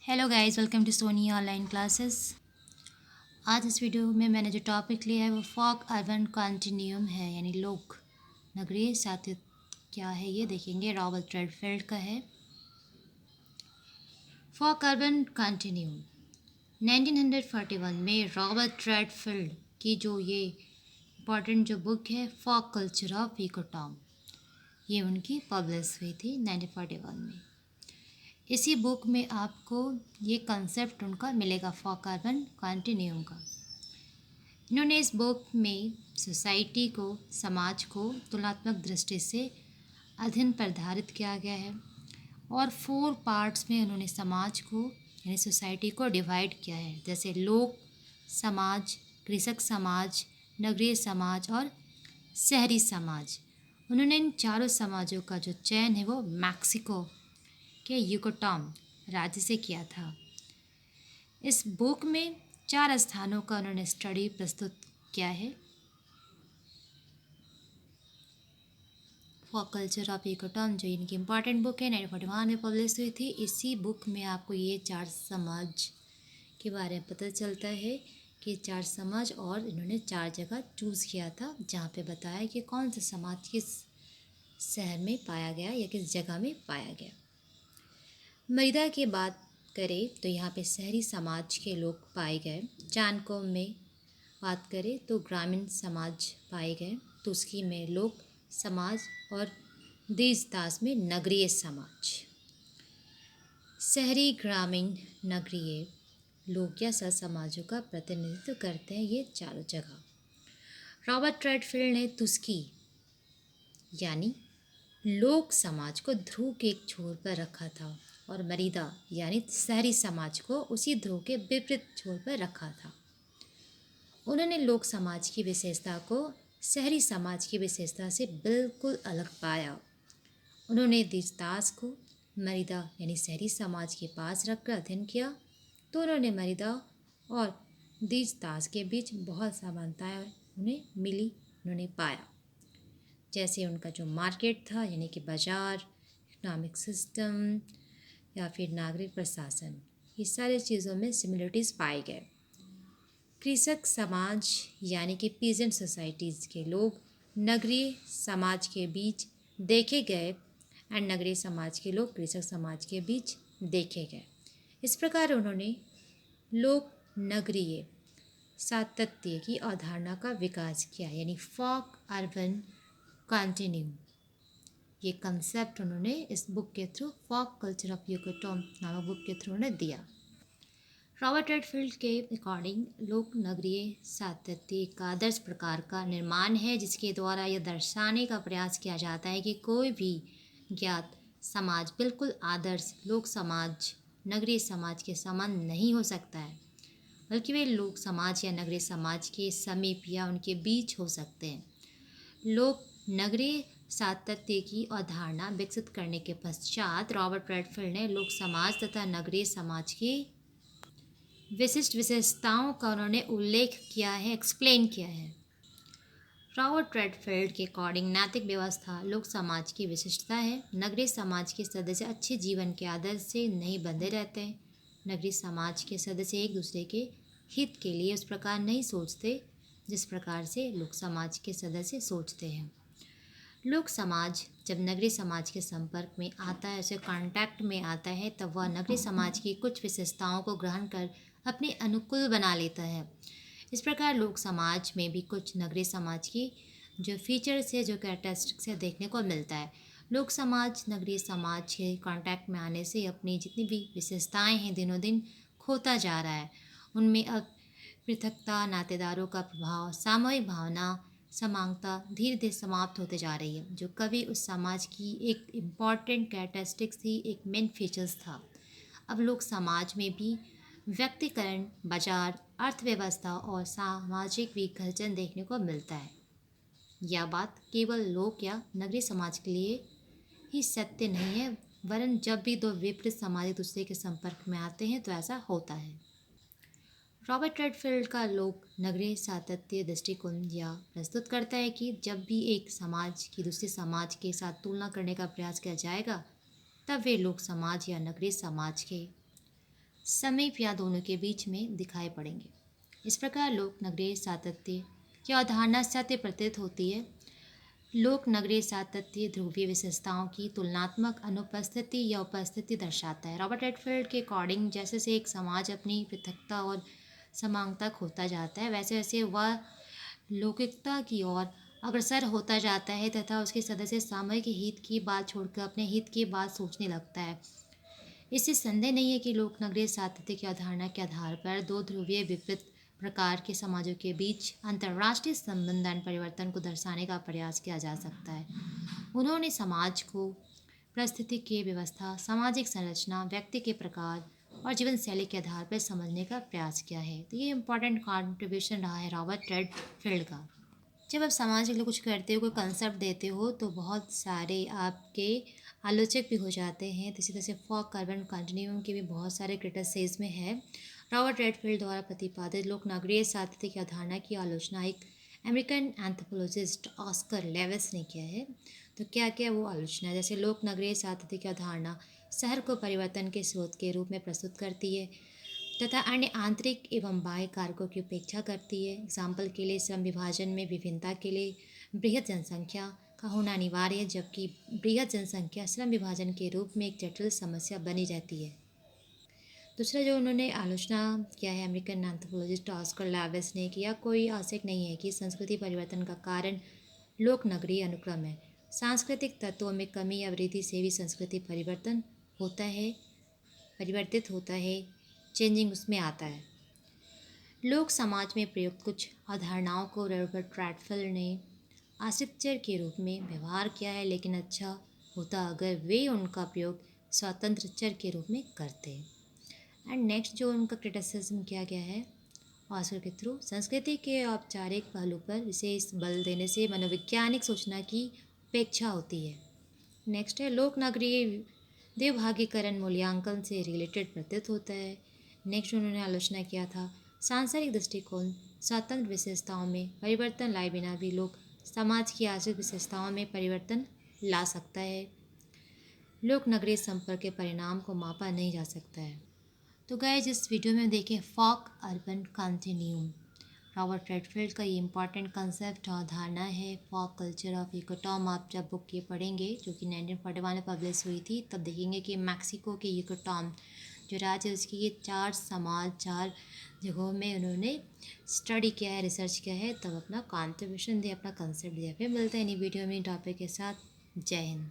Hello guys, welcome to Sony online classes. आज इस video में मैंने जो टॉपिक लिया है वो फॉक अर्बन कॉन्टिन्यूम है, यानी लोक नगरीय साथी क्या है ये देखेंगे। रॉबर्ट रेडफील्ड का है फॉक अर्बन कॉन्टिन्यूम। 1941 में रॉबर्ट रेडफील्ड की जो ये इम्पॉर्टेंट जो बुक है फॉक कल्चर ऑफ इकोटॉम, ये उनकी पब्लिश हुई थी 1941 में। इसी बुक में आपको ये कंसेप्ट उनका मिलेगा फॉक अर्बन कॉन्टिन्यूम का। इन्होंने इस बुक में सोसाइटी को, समाज को तुलनात्मक दृष्टि से अध्ययन पर आधारित किया गया है और 4 पार्ट्स में उन्होंने समाज को यानी सोसाइटी को डिवाइड किया है, जैसे लोक समाज, कृषक समाज, नगरीय समाज और शहरी समाज। उन्होंने इन चारों समाजों का जो चयन है वो मैक्सिको के युकाटान राज्य से किया था। इस बुक में 4 स्थानों का उन्होंने स्टडी प्रस्तुत किया है। फॉक कल्चर ऑफ युकाटान जो इनकी इम्पॉर्टेंट बुक है 1941 में पब्लिश हुई थी। इसी बुक में आपको ये 4 समाज के बारे में पता चलता है कि 4 समाज, और इन्होंने 4 जगह चूज़ किया था जहाँ पे बताया कि कौन सा समाज किस शहर में पाया गया या किस जगह में पाया गया। मृदा की बात करें तो यहाँ पे शहरी समाज के लोग पाए गए। चानकोम में बात करें तो ग्रामीण समाज पाए गए। तुस्की में लोक समाज और देसदास में नगरीय समाज। शहरी, ग्रामीण, नगरीय लोग या समाजों का प्रतिनिधित्व करते हैं ये चारों जगह। रॉबर्ट रेडफील्ड ने तुस्की यानी लोक समाज को ध्रुव के एक छोर पर रखा था और मरीदा यानी शहरी समाज को उसी ध्रुव के विपरीत छोर पर रखा था। उन्होंने लोक समाज की विशेषता को शहरी समाज की विशेषता से बिल्कुल अलग पाया। उन्होंने देसदास को मरीदा यानी शहरी समाज के पास रखकर अध्ययन किया तो उन्होंने मरीदा और देसदास के बीच बहुत समानताएं उन्हें मिली, उन्होंने पाया। जैसे उनका जो मार्केट था यानी कि बाज़ार, इकोनॉमिक सिस्टम या फिर नागरिक प्रशासन, ये सारी चीज़ों में सिमिलरिटीज़ पाए गए। कृषक समाज यानी कि पीजेंट सोसाइटीज़ के लोग नगरीय समाज के बीच देखे गए एंड नगरीय समाज के लोग कृषक समाज के बीच देखे गए। इस प्रकार उन्होंने लोक नगरीय सातत्य की अवधारणा का विकास किया, यानी फॉक अर्बन कॉन्टिन्यूम। ये कंसेप्ट उन्होंने इस बुक के थ्रू, फॉक कल्चर ऑफ युकाटान नामक बुक के थ्रू उन्हें दिया। रॉबर्ट रेडफील्ड के अकॉर्डिंग लोक नगरीय सातत्य एक आदर्श प्रकार का निर्माण है जिसके द्वारा यह दर्शाने का प्रयास किया जाता है कि कोई भी ज्ञात समाज बिल्कुल आदर्श लोक समाज, नगरीय समाज के समान नहीं हो सकता है, बल्कि वे लोक समाज या नगरीय समाज के समीप या उनके बीच हो सकते हैं। लोक नगरीय सातत्य की अवधारणा विकसित करने के पश्चात रॉबर्ट रेडफील्ड ने लोक समाज तथा नगरीय समाज की विशिष्ट विशेषताओं का उन्होंने उल्लेख किया है, एक्सप्लेन किया है। रॉबर्ट रेडफील्ड के अकॉर्डिंग नैतिक व्यवस्था लोक समाज की विशिष्टता है। नगरीय समाज के सदस्य अच्छे जीवन के आदर्श से नहीं बंधे रहते हैं। नगरीय समाज के सदस्य एक दूसरे के हित के लिए उस प्रकार नहीं सोचते जिस प्रकार से लोक समाज के सदस्य सोचते हैं। लोक समाज जब नगरीय समाज के संपर्क में आता है, उसे कांटेक्ट में आता है, तब वह नगरीय समाज की कुछ विशेषताओं को ग्रहण कर अपने अनुकूल बना लेता है। इस प्रकार लोक समाज में भी कुछ नगरीय समाज की जो फीचर्स है, जो कैरेक्टरिस्टिक्स है, देखने को मिलता है। लोक समाज नगरीय समाज के कांटेक्ट में आने से अपनी जितनी भी विशेषताएं हैं दिनों दिन खोता जा रहा है। उनमें अब पृथकता, नातेदारों का प्रभाव, सामूहिक भावना, समानता धीरे धीरे समाप्त होते जा रही है, जो कभी उस समाज की एक इम्पॉर्टेंट कैरेक्टरिस्टिक्स थी, एक मेन फीचर्स था। अब लोग समाज में भी व्यक्तिकरण, बाजार, अर्थव्यवस्था और सामाजिक विखंडन देखने को मिलता है। यह बात केवल लोक या नगरीय समाज के लिए ही सत्य नहीं है, वरन जब भी दो विपरीत समाज एक दूसरे के संपर्क में आते हैं तो ऐसा होता है। रॉबर्ट रेडफील्ड का लोक नगरीय सातत्य दृष्टिकोण यह प्रस्तुत करता है कि जब भी एक समाज की दूसरे समाज के साथ तुलना करने का प्रयास किया जाएगा, तब वे लोक समाज या नगरीय समाज के समीप या दोनों के बीच में दिखाई पड़ेंगे। इस प्रकार लोक नगरीय सातत्य की अवधारणा सत्य प्रतीत होती है। लोक नगरीय सातत्य ध्रुवीय विशेषताओं की तुलनात्मक अनुपस्थिति या उपस्थिति दर्शाता है। रॉबर्ट रेडफील्ड के अकॉर्डिंग जैसे जैसे एक समाज अपनी पृथकता और समानता खोता जाता है, वैसे वैसे वह लौकिकता की ओर अग्रसर होता जाता है तथा उसके सदस्य सामूहिक हित की बात छोड़कर अपने हित की बात सोचने लगता है। इससे संदेह नहीं है कि लोक नगरीय सातत्य की अवधारणा के आधार पर दो ध्रुवीय विपरीत प्रकार के समाजों के बीच अंतर्राष्ट्रीय संबंध एवं परिवर्तन को दर्शाने का प्रयास किया जा सकता है। उन्होंने समाज को परिस्थिति की व्यवस्था, सामाजिक संरचना, व्यक्ति के प्रकार और जीवन शैली के आधार पर समझने का प्रयास किया है। तो ये इम्पोर्टेंट कॉन्ट्रीब्यूशन रहा है रॉबर्ट रेडफील्ड का। जब आप समाज के लिए कुछ करते हो, कोई कंसेप्ट देते हो, तो बहुत सारे आपके आलोचक भी हो जाते हैं। इसी तरह से फॉक कार्बन कंटिन्यूम के भी बहुत सारे क्रिटिसिज्म में है। रॉबर्ट रेडफील्ड द्वारा प्रतिपादित लोक नगरीय सातत्य की अवधारणा की आलोचना एक अमेरिकन एंथ्रोपोलॉजिस्ट ऑस्कर लेविस ने किया है। तो क्या क्या वो आलोचना है, जैसे लोक नगरीय सातत्य की अवधारणा शहर को परिवर्तन के स्रोत के रूप में प्रस्तुत करती है तथा अन्य आंतरिक एवं बाह्य कारकों की उपेक्षा करती है। एग्जाम्पल के लिए श्रम विभाजन में विभिन्नता के लिए बृहद जनसंख्या का होना अनिवार्य है, जबकि बृहद जनसंख्या श्रम विभाजन के रूप में एक जटिल समस्या बनी रहती है। दूसरा जो उन्होंने आलोचना किया है अमेरिकन एंथ्रोपोलॉजिस्ट ऑस्कर लेविस ने किया, कोई आवश्यक नहीं है कि संस्कृति परिवर्तन का कारण लोक नगरीय अनुक्रम है। सांस्कृतिक तत्वों में कमी या वृद्धि से भी संस्कृति परिवर्तित होता है, चेंजिंग उसमें आता है। लोक समाज में प्रयुक्त कुछ अवधारणाओं को रॉबर्ट रेडफील्ड ने आश्चर्य के रूप में व्यवहार किया है, लेकिन अच्छा होता अगर वे उनका प्रयोग स्वतंत्र चर के रूप में करते। एंड नेक्स्ट जो उनका क्रिटिसिज्म किया गया है ऑस्कर के थ्रू, संस्कृति के औपचारिक पहलू पर विशेष बल देने से मनोवैज्ञानिक सूचना की उपेक्षा होती है। नेक्स्ट है लोक नगरीय देवभागीकरण मूल्यांकन से रिलेटेड प्रतीत होता है। नेक्स्ट उन्होंने आलोचना किया था सांसारिक दृष्टिकोण स्वतंत्र विशेषताओं में परिवर्तन लाए बिना भी लोक समाज की आश्रित विशेषताओं में परिवर्तन ला सकता है। लोक नगरीय संपर्क के परिणाम को मापा नहीं जा सकता है। तो गाइस इस वीडियो में देखें folk urban continuum, Robert Redfield का ये इंपॉर्टेंट कंसेप्ट और धारणा है। फॉक कल्चर ऑफ यूकाटॉम आप जब बुक ये पढ़ेंगे जो कि 1941 में पब्लिश हुई थी, तब देखेंगे कि मैक्सिको के यूकाटॉम जो राज्य है उसकी ये 4 समाज 4 जगहों में उन्होंने स्टडी किया है, रिसर्च किया है, तब अपना कॉन्ट्रीब्यूशन दिया, अपना कंसेप्ट दिया। फिर मिलते हैं नई वीडियो में टॉपिक के साथ। जय हिंद।